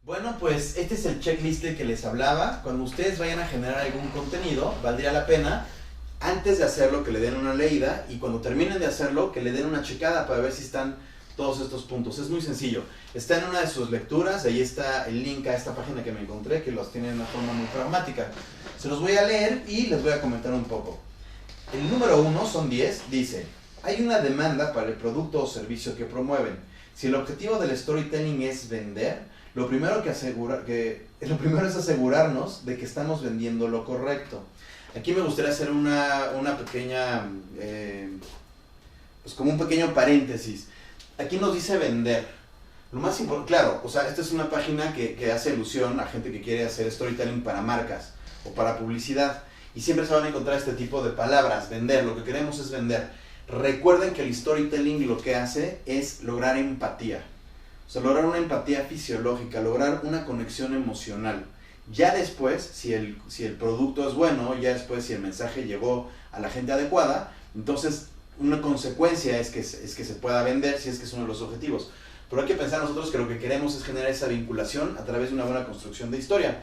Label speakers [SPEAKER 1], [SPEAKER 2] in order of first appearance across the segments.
[SPEAKER 1] Bueno, pues este es el checklist del que les hablaba. Cuando ustedes vayan a generar algún contenido, valdría la pena, antes de hacerlo, que le den una leída y cuando terminen de hacerlo, que le den una checada para ver si están todos estos puntos. Es muy sencillo. Está en una de sus lecturas, ahí está el link a esta página que me encontré, que los tiene de una forma muy pragmática. Se los voy a leer y les voy a comentar un poco. El número 1, son 10, dice: hay una demanda para el producto o servicio que promueven. Si el objetivo del storytelling es vender, lo primero es asegurarnos de que estamos vendiendo lo correcto. Aquí me gustaría hacer una pequeña, pues como un pequeño paréntesis. Aquí nos dice vender. Lo más importante, claro, o sea, esta es una página que hace alusión a gente que quiere hacer storytelling para marcas o para publicidad. Y siempre se van a encontrar este tipo de palabras, vender, lo que queremos es vender. Recuerden que el storytelling lo que hace es lograr empatía. O sea, lograr una empatía fisiológica, lograr una conexión emocional. Ya después, si el producto es bueno, ya después si el mensaje llegó a la gente adecuada, entonces una consecuencia es que se pueda vender, si es que es uno de los objetivos. Pero hay que pensar nosotros que lo que queremos es generar esa vinculación a través de una buena construcción de historia.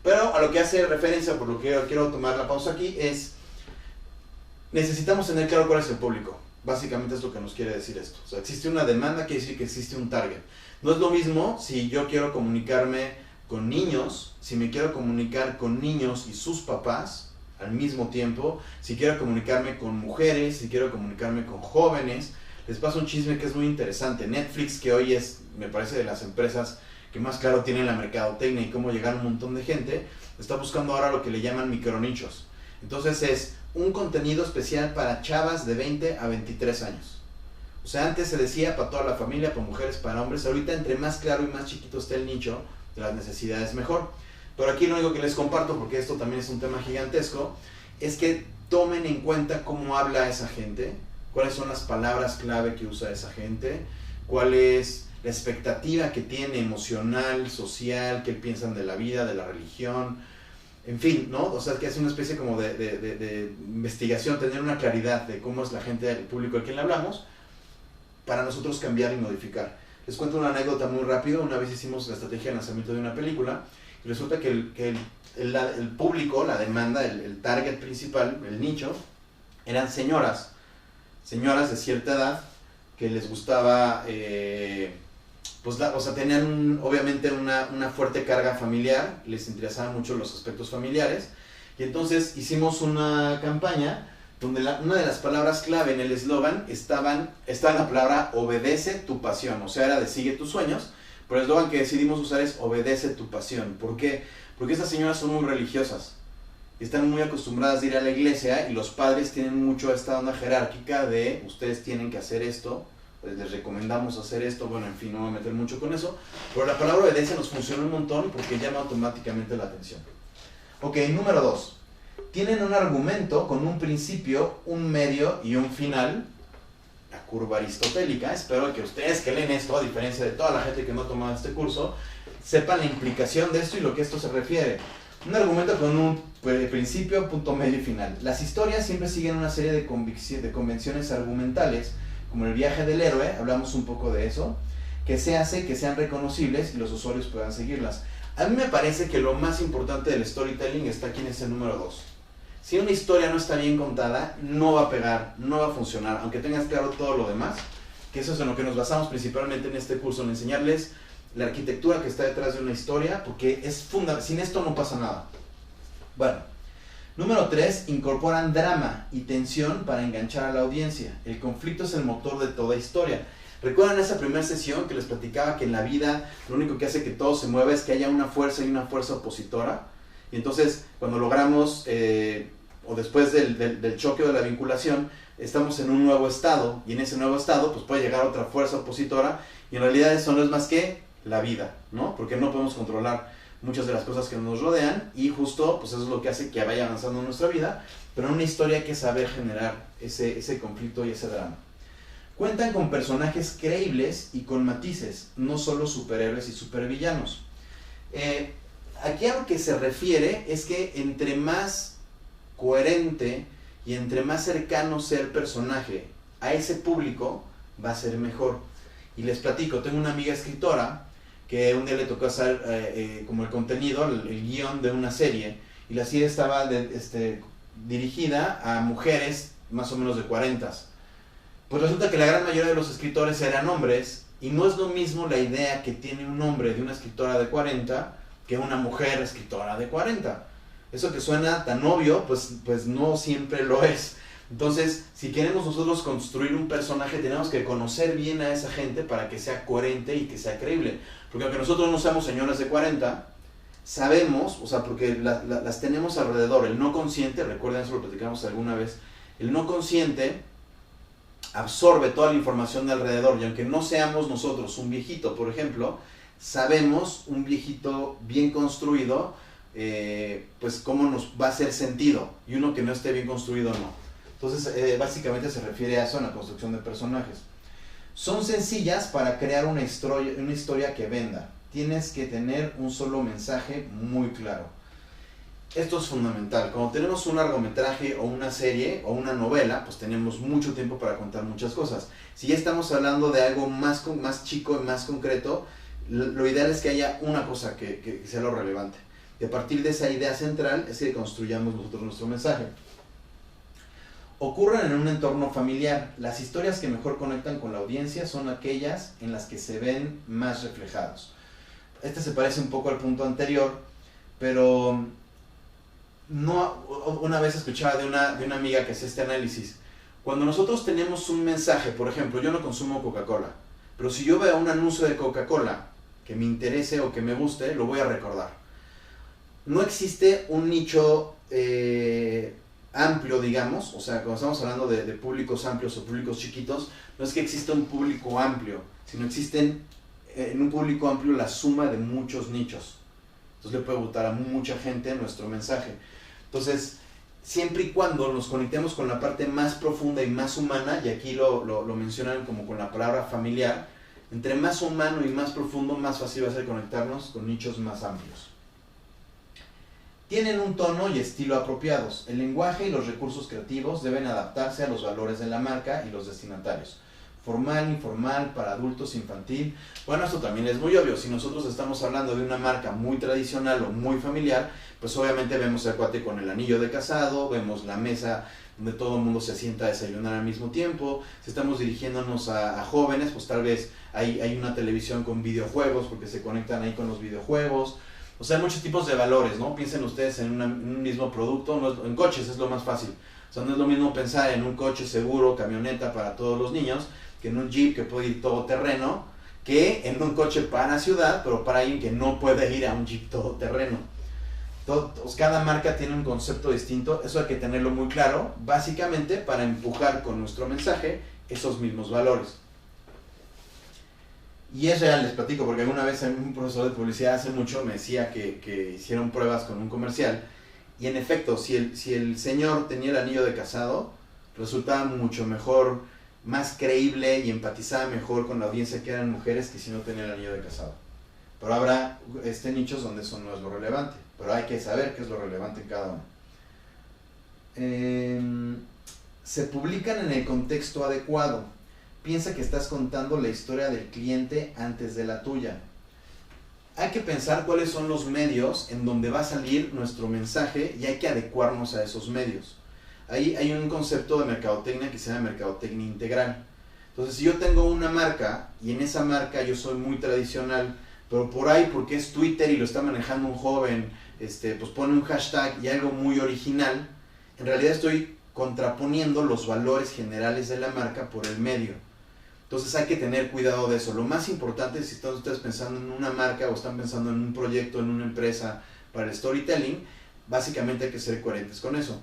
[SPEAKER 1] Pero a lo que hace referencia, por lo que quiero tomar la pausa aquí, es necesitamos tener claro cuál es el público. Básicamente es lo que nos quiere decir esto. O sea, existe una demanda, quiere decir que existe un target. No es lo mismo si yo quiero comunicarme con niños, si me quiero comunicar con niños y sus papás al mismo tiempo, si quiero comunicarme con mujeres, si quiero comunicarme con jóvenes. Les paso un chisme que es muy interesante. Netflix, que hoy es, me parece, de las empresas que más claro tienen la mercadotecnia y cómo llegar a un montón de gente, está buscando ahora lo que le llaman micronichos. Entonces es un contenido especial para chavas de 20 a 23 años. O sea, antes se decía para toda la familia, para mujeres, para hombres. Ahorita entre más claro y más chiquito esté el nicho de las necesidades, mejor. Pero aquí lo único que les comparto, porque esto también es un tema gigantesco, es que tomen en cuenta cómo habla esa gente, cuáles son las palabras clave que usa esa gente, cuál es la expectativa que tiene emocional, social, qué piensan de la vida, de la religión, en fin, ¿no? O sea, que hace una especie como de investigación, tener una claridad de cómo es la gente, el público al quien le hablamos, para nosotros cambiar y modificar. Les cuento una anécdota muy rápido. Una vez hicimos la estrategia de lanzamiento de una película y resulta que el público, la demanda, el target principal, el nicho, eran señoras de cierta edad que les gustaba, pues o sea, tenían obviamente una fuerte carga familiar, les interesaban mucho los aspectos familiares, y entonces hicimos una campaña donde una de las palabras clave en el eslogan estaba la palabra obedece tu pasión, o sea, era de sigue tus sueños, pero el eslogan que decidimos usar es obedece tu pasión. ¿Por qué? Porque estas señoras son muy religiosas, están muy acostumbradas a ir a la iglesia y los padres tienen mucho esta onda jerárquica de ustedes tienen que hacer esto, pues les recomendamos hacer esto, bueno, en fin, no voy a meter mucho con eso, pero la palabra obediencia nos funciona un montón porque llama automáticamente la atención. Ok, número 2. Tienen un argumento con un principio, un medio y un final, la curva aristotélica. Espero que ustedes que leen esto, a diferencia de toda la gente que no ha tomado este curso, sepan la implicación de esto y lo que esto se refiere. Un argumento con un principio, punto medio y final. Las historias siempre siguen una serie de convenciones argumentales, como el viaje del héroe, hablamos un poco de eso, que se hace que sean reconocibles y los usuarios puedan seguirlas. A mí me parece que lo más importante del storytelling está aquí en ese número 2. Si una historia no está bien contada, no va a pegar, no va a funcionar, aunque tengas claro todo lo demás, que eso es en lo que nos basamos principalmente en este curso, en enseñarles la arquitectura que está detrás de una historia, porque es fundamental, sin esto no pasa nada. Bueno, número 3, incorporan drama y tensión para enganchar a la audiencia. El conflicto es el motor de toda historia. ¿Recuerdan esa primera sesión que les platicaba que en la vida lo único que hace que todo se mueva es que haya una fuerza y una fuerza opositora? Y entonces, cuando logramos, o después del choque o de la vinculación, estamos en un nuevo estado, y en ese nuevo estado pues puede llegar otra fuerza opositora, y en realidad eso no es más que la vida, ¿no? Porque no podemos controlar muchas de las cosas que nos rodean, y justo pues eso es lo que hace que vaya avanzando en nuestra vida, pero en una historia hay que saber generar ese conflicto y ese drama. Cuentan con personajes creíbles y con matices, no solo superhéroes y supervillanos. Aquí a lo que se refiere es que entre más coherente y entre más cercano sea el personaje a ese público, va a ser mejor. Y les platico, tengo una amiga escritora que un día le tocó hacer como el contenido, el guión de una serie, y la serie estaba dirigida a mujeres más o menos de 40. Pues resulta que la gran mayoría de los escritores eran hombres, y no es lo mismo la idea que tiene un hombre de una escritora de 40 que una mujer escritora de 40. Eso que suena tan obvio, pues no siempre lo es. Entonces, si queremos nosotros construir un personaje, tenemos que conocer bien a esa gente para que sea coherente y que sea creíble. Porque aunque nosotros no seamos señoras de 40, sabemos, o sea, porque las tenemos alrededor. El no consciente, recuerden, eso lo platicamos alguna vez, el no consciente absorbe toda la información de alrededor, y aunque no seamos nosotros un viejito, por ejemplo, sabemos un viejito bien construido, pues cómo nos va a hacer sentido, y uno que no esté bien construido no. Entonces, básicamente se refiere a eso en la construcción de personajes. Son sencillas para crear una historia que venda. Tienes que tener un solo mensaje muy claro. Esto es fundamental. Cuando tenemos un largometraje o una serie o una novela, pues tenemos mucho tiempo para contar muchas cosas. Si ya estamos hablando de algo más chico y más concreto, lo ideal es que haya una cosa que sea lo relevante. Y a partir de esa idea central es que construyamos nosotros nuestro mensaje. Ocurren en un entorno familiar. Las historias que mejor conectan con la audiencia son aquellas en las que se ven más reflejados. Este se parece un poco al punto anterior, pero una vez escuchaba de una amiga que hace este análisis. Cuando nosotros tenemos un mensaje, por ejemplo, yo no consumo Coca-Cola, pero si yo veo un anuncio de Coca-Cola que me interese o que me guste, lo voy a recordar. No existe un nicho amplio, digamos, o sea, cuando estamos hablando de públicos amplios o públicos chiquitos, no es que exista un público amplio, sino existen en un público amplio la suma de muchos nichos. Entonces le puede gustar a mucha gente nuestro mensaje. Entonces, siempre y cuando nos conectemos con la parte más profunda y más humana, y aquí lo mencionan como con la palabra familiar, entre más humano y más profundo, más fácil va a ser conectarnos con nichos más amplios. Tienen un tono y estilo apropiados. El lenguaje y los recursos creativos deben adaptarse a los valores de la marca y los destinatarios. Formal, informal, para adultos, infantil. Bueno, esto también es muy obvio. Si nosotros estamos hablando de una marca muy tradicional o muy familiar, pues obviamente vemos el cuate con el anillo de casado, vemos la mesa donde todo el mundo se sienta a desayunar al mismo tiempo. Si estamos dirigiéndonos a jóvenes, pues tal vez hay una televisión con videojuegos porque se conectan ahí con los videojuegos. O sea, hay muchos tipos de valores, ¿no? Piensen ustedes en un mismo producto, en coches es lo más fácil. O sea, no es lo mismo pensar en un coche seguro, camioneta para todos los niños, que en un Jeep que puede ir todoterreno, que en un coche para ciudad, pero para alguien que no puede ir a un Jeep todoterreno. Cada marca tiene un concepto distinto, eso hay que tenerlo muy claro, básicamente para empujar con nuestro mensaje esos mismos valores. Y es real, les platico, porque alguna vez un profesor de publicidad hace mucho me decía que hicieron pruebas con un comercial, y en efecto, si el señor tenía el anillo de casado, resultaba mucho mejor, más creíble y empatizaba mejor con la audiencia que eran mujeres que si no tenía el anillo de casado. Pero habrá nichos donde eso no es lo relevante, pero hay que saber qué es lo relevante en cada uno. Se publican en el contexto adecuado. Piensa que estás contando la historia del cliente antes de la tuya. Hay que pensar cuáles son los medios en donde va a salir nuestro mensaje y hay que adecuarnos a esos medios. Ahí hay un concepto de mercadotecnia que se llama mercadotecnia integral. Entonces, si yo tengo una marca y en esa marca yo soy muy tradicional, pero por ahí, porque es Twitter y lo está manejando un joven, pues pone un hashtag y algo muy original, en realidad estoy contraponiendo los valores generales de la marca por el medio. Entonces hay que tener cuidado de eso. Lo más importante es si están ustedes pensando en una marca o están pensando en un proyecto, en una empresa para el storytelling, básicamente hay que ser coherentes con eso.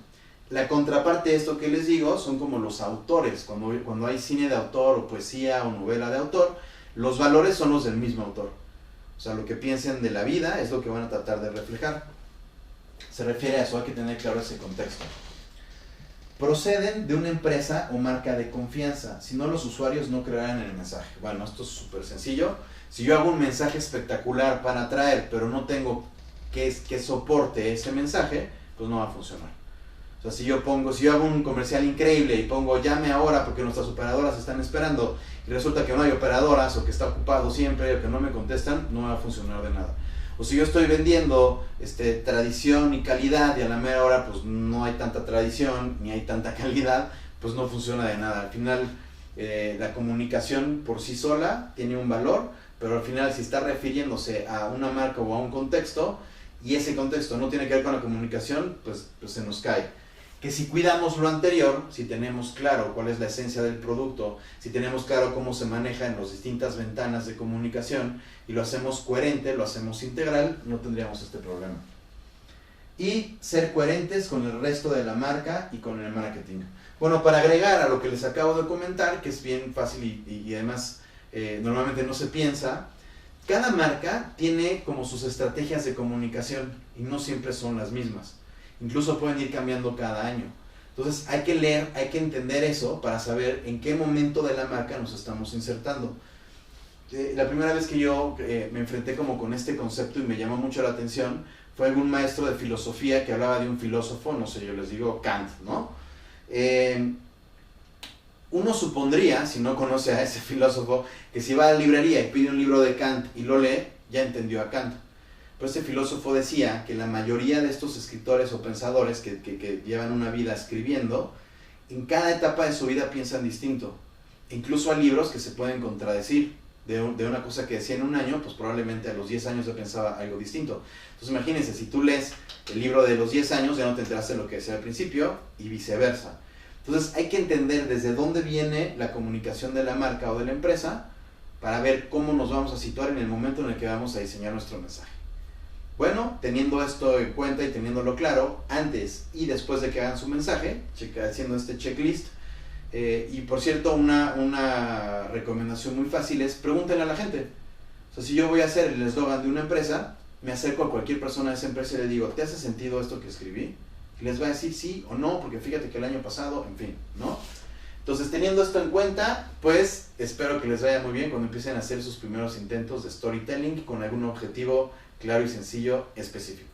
[SPEAKER 1] La contraparte de esto que les digo son como los autores. Cuando hay cine de autor o poesía o novela de autor, los valores son los del mismo autor. O sea, lo que piensen de la vida es lo que van a tratar de reflejar. Se refiere a eso, hay que tener claro ese contexto. Proceden de una empresa o marca de confianza, si no los usuarios no creerán en el mensaje. Bueno, esto es súper sencillo. Si yo hago un mensaje espectacular para atraer, pero no tengo que soporte ese mensaje, pues no va a funcionar. O sea, si yo hago un comercial increíble y pongo llame ahora porque nuestras operadoras están esperando y resulta que no hay operadoras o que está ocupado siempre o que no me contestan, no va a funcionar de nada. O si yo estoy vendiendo tradición y calidad y a la mera hora pues no hay tanta tradición ni hay tanta calidad, pues no funciona de nada. Al final la comunicación por sí sola tiene un valor, pero al final si está refiriéndose a una marca o a un contexto y ese contexto no tiene que ver con la comunicación, pues se nos cae. Que si cuidamos lo anterior, si tenemos claro cuál es la esencia del producto, si tenemos claro cómo se maneja en las distintas ventanas de comunicación y lo hacemos coherente, lo hacemos integral, no tendríamos este problema. Y ser coherentes con el resto de la marca y con el marketing. Bueno, para agregar a lo que les acabo de comentar, que es bien fácil y además normalmente no se piensa, cada marca tiene como sus estrategias de comunicación y no siempre son las mismas. Incluso pueden ir cambiando cada año. Entonces hay que leer, hay que entender eso para saber en qué momento de la marca nos estamos insertando. La primera vez que yo me enfrenté como con este concepto y me llamó mucho la atención fue algún maestro de filosofía que hablaba de un filósofo, no sé, yo les digo Kant, ¿no? Uno supondría, si no conoce a ese filósofo, que si va a la librería y pide un libro de Kant y lo lee, ya entendió a Kant. Pero este filósofo decía que la mayoría de estos escritores o pensadores que llevan una vida escribiendo, en cada etapa de su vida piensan distinto. Incluso hay libros que se pueden contradecir. De una cosa que decía en un año, pues probablemente a los 10 años ya pensaba algo distinto. Entonces imagínense, si tú lees el libro de los 10 años, ya no te enteraste de lo que decía al principio y viceversa. Entonces hay que entender desde dónde viene la comunicación de la marca o de la empresa para ver cómo nos vamos a situar en el momento en el que vamos a diseñar nuestro mensaje. Bueno, teniendo esto en cuenta y teniéndolo claro, antes y después de que hagan su mensaje, haciendo este checklist, y por cierto, una recomendación muy fácil es pregúntenle a la gente. O sea, si yo voy a hacer el eslogan de una empresa, me acerco a cualquier persona de esa empresa y le digo, ¿te hace sentido esto que escribí? Y les va a decir sí o no, porque fíjate que el año pasado, en fin, ¿no? Entonces, teniendo esto en cuenta, pues espero que les vaya muy bien cuando empiecen a hacer sus primeros intentos de storytelling con algún objetivo claro y sencillo, específico.